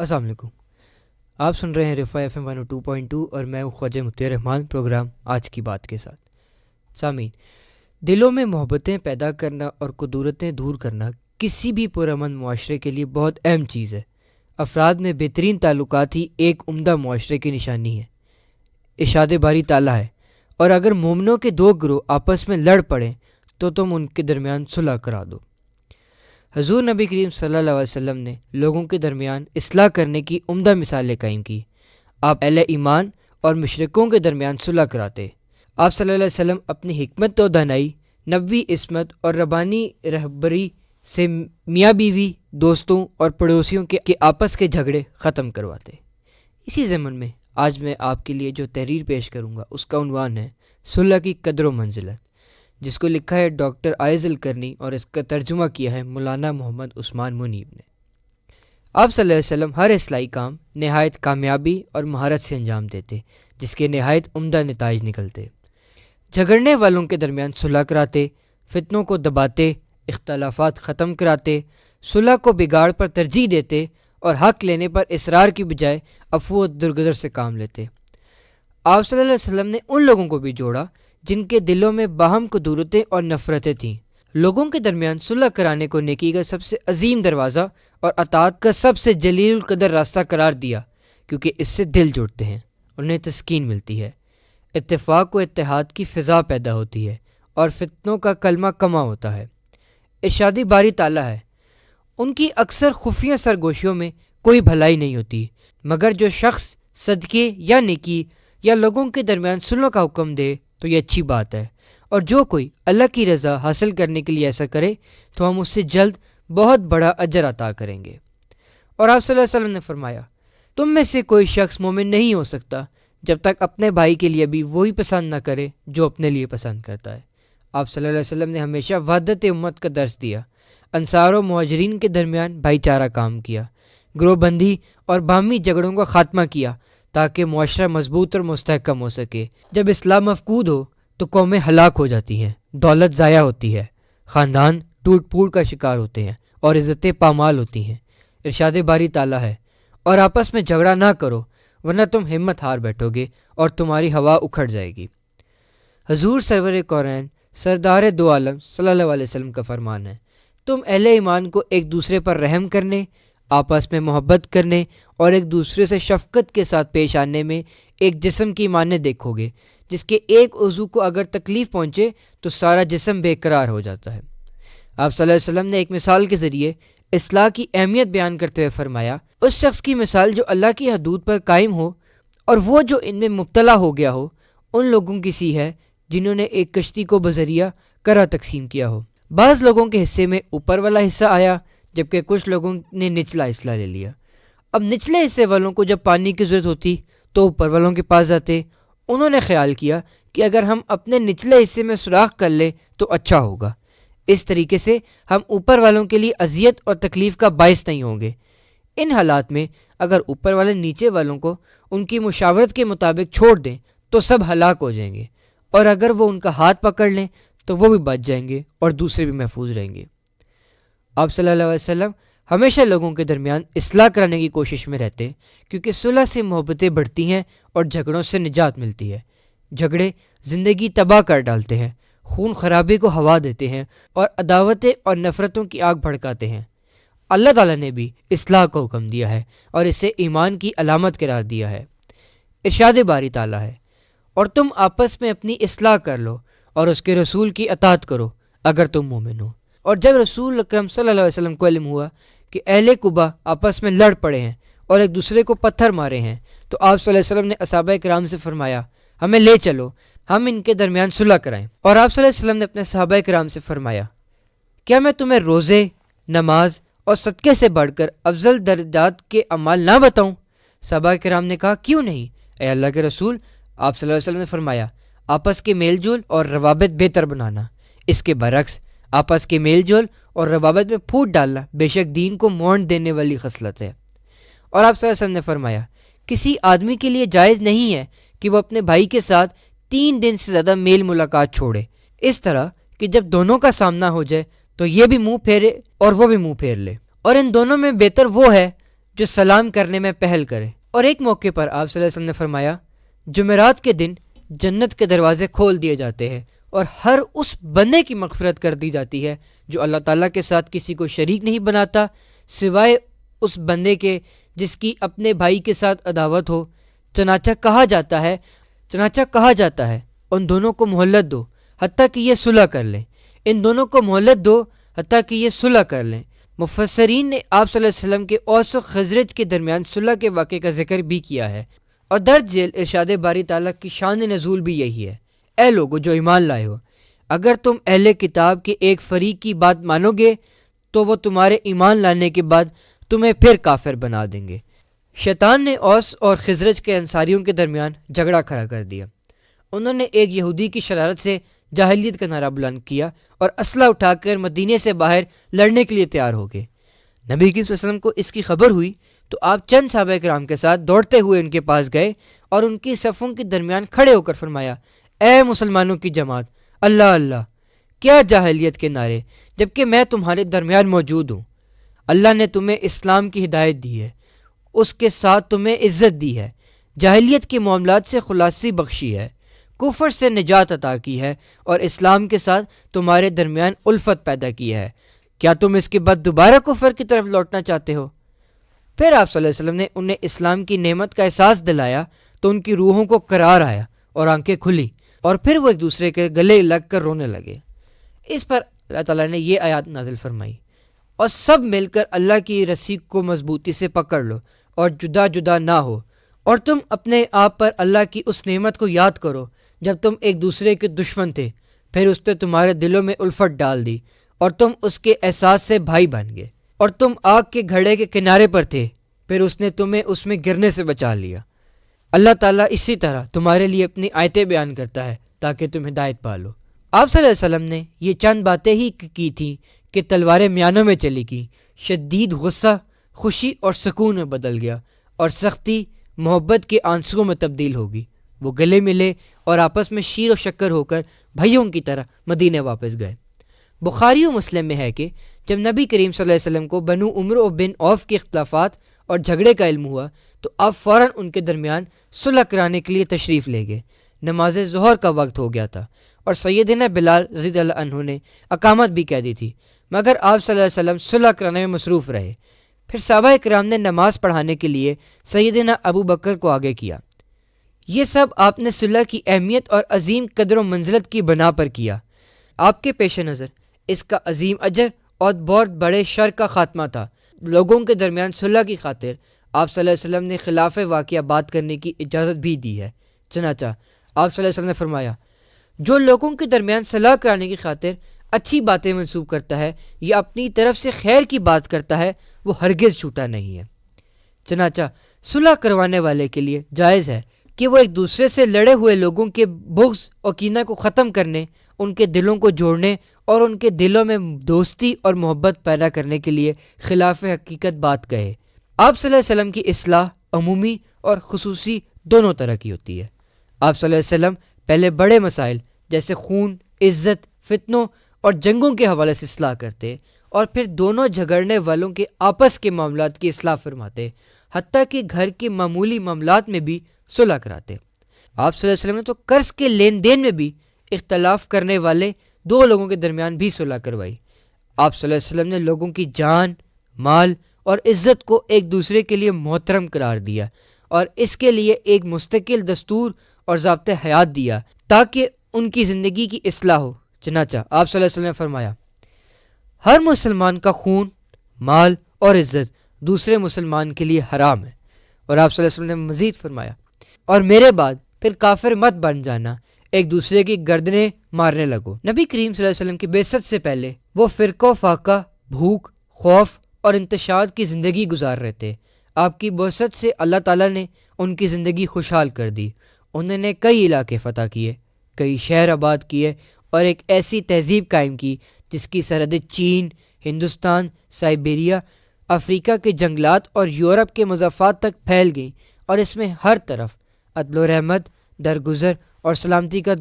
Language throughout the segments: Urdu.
السلام علیکم. آپ سن رہے ہیں رفا ایف ایم 102.2 اور میں ہوں خواجہ مطیع الرحمان. پروگرام آج کی بات کے ساتھ. سامعین، دلوں میں محبتیں پیدا کرنا اور قدورتیں دور کرنا کسی بھی پرامن معاشرے کے لیے بہت اہم چیز ہے. افراد میں بہترین تعلقات ہی ایک عمدہ معاشرے کی نشانی ہے. ارشاد باری تعالیٰ ہے، اور اگر مومنوں کے دو گروہ آپس میں لڑ پڑیں تو تم ان کے درمیان صلح کرا دو. حضور نبی کریم صلی اللہ علیہ وسلم نے لوگوں کے درمیان اصلاح کرنے کی عمدہ مثالیں قائم کی. آپ اہل ایمان اور مشرکوں کے درمیان صلح کراتے. آپ صلی اللہ علیہ وسلم اپنی حکمت و دانائی، نبوی عصمت اور ربانی رہبری سے میاں بیوی، دوستوں اور پڑوسیوں کے آپس کے جھگڑے ختم کرواتے. اسی ضمن میں آج میں آپ کے لیے جو تحریر پیش کروں گا اس کا عنوان ہے صلح کی قدر و منزلت، جس کو لکھا ہے ڈاکٹر عائز القرنی اور اس کا ترجمہ کیا ہے مولانا محمد عثمان منیب نے. آپ صلی اللہ علیہ وسلم ہر اصلاحی کام نہایت کامیابی اور مہارت سے انجام دیتے، جس کے نہایت عمدہ نتائج نکلتے. جھگڑنے والوں کے درمیان صلح کراتے، فتنوں کو دباتے، اختلافات ختم کراتے، صلح کو بگاڑ پر ترجیح دیتے اور حق لینے پر اصرار کی بجائے عفو و درگزر سے کام لیتے. آپ صلی اللہ علیہ وسلم نے ان لوگوں کو بھی جوڑا جن کے دلوں میں باہم قدورتیں اور نفرتیں تھیں. لوگوں کے درمیان صلح کرانے کو نیکی کا سب سے عظیم دروازہ اور اطاعت کا سب سے جلیل القدر راستہ قرار دیا، کیونکہ اس سے دل جڑتے ہیں، انہیں تسکین ملتی ہے، اتفاق و اتحاد کی فضا پیدا ہوتی ہے اور فتنوں کا کلمہ کما ہوتا ہے. ارشاد باری تعالیٰ ہے، ان کی اکثر خفیہ سرگوشیوں میں کوئی بھلائی نہیں ہوتی، مگر جو شخص صدقے یا نیکی یا لوگوں کے درمیان صلح کا حکم دے تو یہ اچھی بات ہے، اور جو کوئی اللہ کی رضا حاصل کرنے کے لیے ایسا کرے تو ہم اس سے جلد بہت بڑا اجر عطا کریں گے. اور آپ صلی اللہ علیہ وسلم نے فرمایا، تم میں سے کوئی شخص مومن نہیں ہو سکتا جب تک اپنے بھائی کے لیے بھی وہی پسند نہ کرے جو اپنے لیے پسند کرتا ہے. آپ صلی اللہ علیہ وسلم نے ہمیشہ وحدت امت کا درس دیا، انصار و مہاجرین کے درمیان بھائی چارہ کام کیا، گروہ بندی اور باہمی جھگڑوں کا خاتمہ کیا تاکہ معاشرہ مضبوط اور مستحکم ہو سکے. جب اسلام مفقود ہو تو قومیں ہلاک ہو جاتی ہیں، دولت ضائع ہوتی ہے، خاندان ٹوٹ پھوٹ کا شکار ہوتے ہیں اور عزتیں پامال ہوتی ہیں. ارشاد باری تعالیٰ ہے، اور آپس میں جھگڑا نہ کرو ورنہ تم ہمت ہار بیٹھو گے اور تمہاری ہوا اکھڑ جائے گی. حضور سرور کونین سردار دو عالم صلی اللہ علیہ وسلم کا فرمان ہے، تم اہل ایمان کو ایک دوسرے پر رحم کرنے، آپس میں محبت کرنے اور ایک دوسرے سے شفقت کے ساتھ پیش آنے میں ایک جسم کی مانند دیکھو گے، جس کے ایک عضو کو اگر تکلیف پہنچے تو سارا جسم بے قرار ہو جاتا ہے. آپ صلی اللہ علیہ وسلم نے ایک مثال کے ذریعے اصلاح کی اہمیت بیان کرتے ہوئے فرمایا، اس شخص کی مثال جو اللہ کی حدود پر قائم ہو اور وہ جو ان میں مبتلا ہو گیا ہو، ان لوگوں کی سی ہے جنہوں نے ایک کشتی کو بذریعہ کرہ تقسیم کیا ہو. بعض لوگوں کے حصے میں اوپر والا حصہ آیا جبکہ کچھ لوگوں نے نچلا حصہ لے لیا. اب نچلے حصے والوں کو جب پانی کی ضرورت ہوتی تو اوپر والوں کے پاس جاتے. انہوں نے خیال کیا کہ اگر ہم اپنے نچلے حصے میں سوراخ کر لیں تو اچھا ہوگا، اس طریقے سے ہم اوپر والوں کے لیے اذیت اور تکلیف کا باعث نہیں ہوں گے. ان حالات میں اگر اوپر والے نیچے والوں کو ان کی مشاورت کے مطابق چھوڑ دیں تو سب ہلاک ہو جائیں گے، اور اگر وہ ان کا ہاتھ پکڑ لیں تو وہ بھی بچ جائیں گے اور دوسرے بھی محفوظ رہیں گے. آپ صلی اللہ علیہ وسلم ہمیشہ لوگوں کے درمیان اصلاح کرانے کی کوشش میں رہتے، کیونکہ صلح سے محبتیں بڑھتی ہیں اور جھگڑوں سے نجات ملتی ہے. جھگڑے زندگی تباہ کر ڈالتے ہیں، خون خرابے کو ہوا دیتے ہیں اور عداوتیں اور نفرتوں کی آگ بھڑکاتے ہیں. اللہ تعالیٰ نے بھی اصلاح کا حکم دیا ہے اور اسے ایمان کی علامت قرار دیا ہے. ارشاد باری تعالیٰ ہے، اور تم آپس میں اپنی اصلاح کر لو اور اس کے رسول کی اطاعت کرو اگر تم مومن ہو. اور جب رسول اکرم صلی اللہ علیہ وسلم کو علم ہوا کہ اہل قبا آپس میں لڑ پڑے ہیں اور ایک دوسرے کو پتھر مارے ہیں تو آپ صلی اللہ علیہ وسلم نے صحابہ کرام سے فرمایا، ہمیں لے چلو، ہم ان کے درمیان صلح کرائیں. اور آپ صلی اللہ علیہ وسلم نے اپنے صحابہ کرام سے فرمایا، کیا میں تمہیں روزے، نماز اور صدقے سے بڑھ کر افضل درجات کے اعمال نہ بتاؤں؟ صحابہ کرام نے کہا، کیوں نہیں اے اللہ کے رسول؟ آپ صلی اللہ علیہ وسلم نے فرمایا، آپس کے میل جول اور روابط بہتر بنانا. اس کے برعکس آپس کے میل جول اور روابط میں پھوٹ ڈالنا بے شک دین کو مونڈ دینے والی خصلت ہے. اور آپ صلی اللہ علیہ وسلم نے فرمایا، کسی آدمی کے لیے جائز نہیں ہے کہ وہ اپنے بھائی کے ساتھ 3 دن سے زیادہ میل ملاقات چھوڑے، اس طرح کہ جب دونوں کا سامنا ہو جائے تو یہ بھی منہ پھیرے اور وہ بھی منہ پھیر لے. اور ان دونوں میں بہتر وہ ہے جو سلام کرنے میں پہل کرے۔ اور ایک موقع پر آپ صلی اللہ علیہ وسلم نے فرمایا جمعرات کے دن جنت کے دروازے کھول دیے جاتے ہیں اور ہر اس بندے کی مغفرت کر دی جاتی ہے جو اللہ تعالیٰ کے ساتھ کسی کو شریک نہیں بناتا سوائے اس بندے کے جس کی اپنے بھائی کے ساتھ عداوت ہو۔ چنانچہ کہا جاتا ہے ان دونوں کو مہلت دو حتیٰ کہ یہ صلح کر لیں، ان دونوں کو مہلت دو حتیٰ کہ یہ صلح کر لیں۔ مفسرین نے آپ صلی اللہ علیہ وسلم کے اوس و خزرج کے درمیان صلح کے واقعے کا ذکر بھی کیا ہے، اور درج ذیل ارشاد باری تعالیٰ کی شان نزول بھی یہی ہے۔ اے لوگو جو ایمان لائے ہو، اگر تم اہل کتاب کے ایک فریق کی بات مانو گے تو وہ تمہارے ایمان لانے کے بعد تمہیں پھر کافر بنا دیں گے۔ شیطان نے اوس اور خزرج کے انصاریوں کے درمیان جھگڑا کھڑا کر دیا۔ انہوں نے ایک یہودی کی شرارت سے جاہلیت کا نعرہ بلند کیا اور اسلحہ اٹھا کر مدینے سے باہر لڑنے کے لیے تیار ہو گئے۔ نبی کریم صلی اللہ علیہ وسلم کو اس کی خبر ہوئی تو آپ چند صحابہ کرام کے ساتھ دوڑتے ہوئے ان کے پاس گئے اور ان کی صفوں کے درمیان کھڑے ہو کر فرمایا، اے مسلمانوں کی جماعت، اللہ اللہ، کیا جاہلیت کے نعرے جبکہ میں تمہارے درمیان موجود ہوں۔ اللہ نے تمہیں اسلام کی ہدایت دی ہے، اس کے ساتھ تمہیں عزت دی ہے، جاہلیت کے معاملات سے خلاصی بخشی ہے، کفر سے نجات عطا کی ہے اور اسلام کے ساتھ تمہارے درمیان الفت پیدا کی ہے۔ کیا تم اس کے بعد دوبارہ کفر کی طرف لوٹنا چاہتے ہو؟ پھر آپ صلی اللہ علیہ وسلم نے انہیں اسلام کی نعمت کا احساس دلایا تو ان کی روحوں کو قرار آیا اور آنکھیں کھلی اور پھر وہ ایک دوسرے کے گلے لگ کر رونے لگے۔ اس پر اللہ تعالیٰ نے یہ آیات نازل فرمائی، اور سب مل کر اللہ کی رسی کو مضبوطی سے پکڑ لو اور جدا جدا نہ ہو، اور تم اپنے آپ پر اللہ کی اس نعمت کو یاد کرو جب تم ایک دوسرے کے دشمن تھے، پھر اس نے تمہارے دلوں میں الفت ڈال دی اور تم اس کے احساس سے بھائی بن گئے، اور تم آگ کے گھڑے کے کنارے پر تھے، پھر اس نے تمہیں اس میں گرنے سے بچا لیا۔ اللہ تعالیٰ اسی طرح تمہارے لیے اپنی آیتیں بیان کرتا ہے تاکہ تم ہدایت پالو۔ آپ صلی اللہ علیہ وسلم نے یہ چند باتیں ہی کی تھیں کہ تلواریں میانوں میں چلی گئیں، شدید غصہ خوشی اور سکون میں بدل گیا اور سختی محبت کے آنسوؤں میں تبدیل ہوگی۔ وہ گلے ملے اور آپس میں شیر و شکر ہو کر بھائیوں کی طرح مدینے واپس گئے۔ بخاری و مسلم میں ہے کہ جب نبی کریم صلی اللہ علیہ وسلم کو بنو عمرو بن عوف کے اختلافات اور جھگڑے کا علم ہوا تو آپ فوراً ان کے درمیان صلح کرانے کے لیے تشریف لے گئے۔ نماز ظہر کا وقت ہو گیا تھا اور سیدنا بلال رضی اللہ عنہ نے اقامت بھی کہہ دی تھی، مگر آپ صلی اللہ علیہ وسلم صلح کرانے میں مصروف رہے۔ پھر صحابہ کرام نے نماز پڑھانے کے لیے سیدنا ابو بکر کو آگے کیا۔ یہ سب آپ نے صلح کی اہمیت اور عظیم قدر و منزلت کی بنا پر کیا۔ آپ کے پیش نظر اس کا عظیم اجر اور بہت بڑے شر کا خاتمہ تھا۔ لوگوں کے درمیان صلح کی خاطر آپ صلی اللہ علیہ وسلم نے خلاف واقعہ بات کرنے کی اجازت بھی دی ہے۔ چنانچہ آپ صلی اللہ علیہ وسلم نے فرمایا، جو لوگوں کے درمیان صلح کرانے کی خاطر اچھی باتیں منسوب کرتا ہے یا اپنی طرف سے خیر کی بات کرتا ہے وہ ہرگز جھوٹا نہیں ہے۔ چنانچہ صلح کروانے والے کے لیے جائز ہے کہ وہ ایک دوسرے سے لڑے ہوئے لوگوں کے بغض اور کینہ کو ختم کرنے، ان کے دلوں کو جوڑنے اور ان کے دلوں میں دوستی اور محبت پیدا کرنے کے لیے خلاف حقیقت بات کہے۔ آپ صلی اللہ علیہ وسلم کی اصلاح عمومی اور خصوصی دونوں طرح کی ہوتی ہے۔ آپ صلی اللہ علیہ وسلم پہلے بڑے مسائل جیسے خون، عزت، فتنوں اور جنگوں کے حوالے سے اصلاح کرتے اور پھر دونوں جھگڑنے والوں کے آپس کے معاملات کی اصلاح فرماتے، حتیٰ کہ گھر کے معمولی معاملات میں بھی صلح کراتے۔ آپ صلی اللہ علیہ وسلم نے تو قرض کے لین دین میں بھی اختلاف کرنے والے دو لوگوں کے درمیان بھی صلح کروائی۔ آپ صلی اللہ علیہ وسلم نے لوگوں کی جان، مال اور عزت کو ایک دوسرے کے لیے محترم قرار دیا اور اس کے لیے ایک مستقل دستور اور ضابطۂ حیات دیا تاکہ ان کی زندگی کی اصلاح ہو۔ چنانچہ آپ صلی اللہ علیہ وسلم نے فرمایا، ہر مسلمان کا خون، مال اور عزت دوسرے مسلمان کے لیے حرام ہے۔ اور آپ صلی اللہ علیہ وسلم نے مزید فرمایا، اور میرے بعد پھر کافر مت بن جانا، ایک دوسرے کی گردنیں مارنے لگو۔ نبی کریم صلی اللہ علیہ وسلم کی بعثت سے پہلے وہ فرقہ و فاقہ، بھوک، خوف اور انتشار کی زندگی گزار رہے تھے۔ آپ کی بعثت سے اللہ تعالیٰ نے ان کی زندگی خوشحال کر دی۔ انہوں نے کئی علاقے فتح کیے، کئی شہر آباد کیے اور ایک ایسی تہذیب قائم کی جس کی سرحدیں چین، ہندوستان، سائبیریا، افریقہ کے جنگلات اور یورپ کے مضافات تک پھیل گئیں، اور اس میں ہر طرف عدل و رحمت، درگزر اور سلامتی کا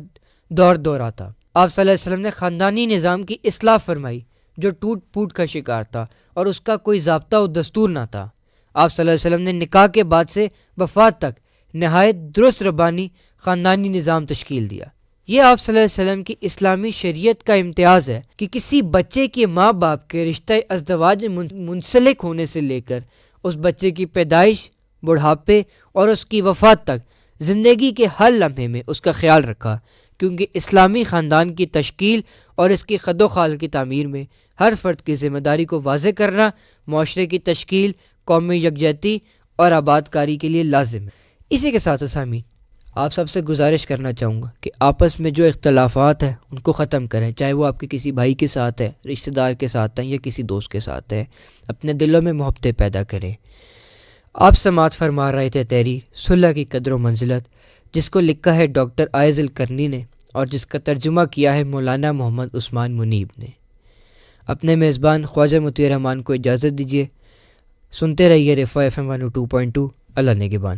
دور آتا۔ آپ صلی اللہ علیہ وسلم نے خاندانی نظام کی اصلاح فرمائی جو ٹوٹ پھوٹ کا شکار تھا اور اس کا کوئی ضابطہ و دستور نہ تھا۔ آپ صلی اللہ علیہ وسلم نے نکاح کے بعد سے وفات تک نہایت درست ربانی خاندانی نظام تشکیل دیا۔ یہ آپ صلی اللہ علیہ وسلم کی اسلامی شریعت کا امتیاز ہے کہ کسی بچے کے ماں باپ کے رشتہ ازدواج میں منسلک ہونے سے لے کر اس بچے کی پیدائش، بڑھاپے اور اس کی وفات تک زندگی کے ہر لمحے میں اس کا خیال رکھا، کیونکہ اسلامی خاندان کی تشکیل اور اس کی خد و خال کی تعمیر میں ہر فرد کی ذمہ داری کو واضح کرنا معاشرے کی تشکیل، قومی یکجہتی اور آباد کاری کے لیے لازم ہے۔ اسی کے ساتھ سامعین، آپ سب سے گزارش کرنا چاہوں گا کہ آپس میں جو اختلافات ہیں ان کو ختم کریں، چاہے وہ آپ کے کسی بھائی کے ساتھ ہے، رشتہ دار کے ساتھ ہیں یا کسی دوست کے ساتھ ہے۔ اپنے دلوں میں محبتیں پیدا کریں۔ آپ سماعت فرما رہے تھے تحریر صلح کی قدر و منزلت، جس کو لکھا ہے ڈاکٹر عائض القرنی نے اور جس کا ترجمہ کیا ہے مولانا محمد عثمان منیب نے۔ اپنے میزبان خواجہ مطیع الرحمان کو اجازت دیجیے۔ سنتے رہیے رفاح FM 102.2۔ اللہ نگہبان۔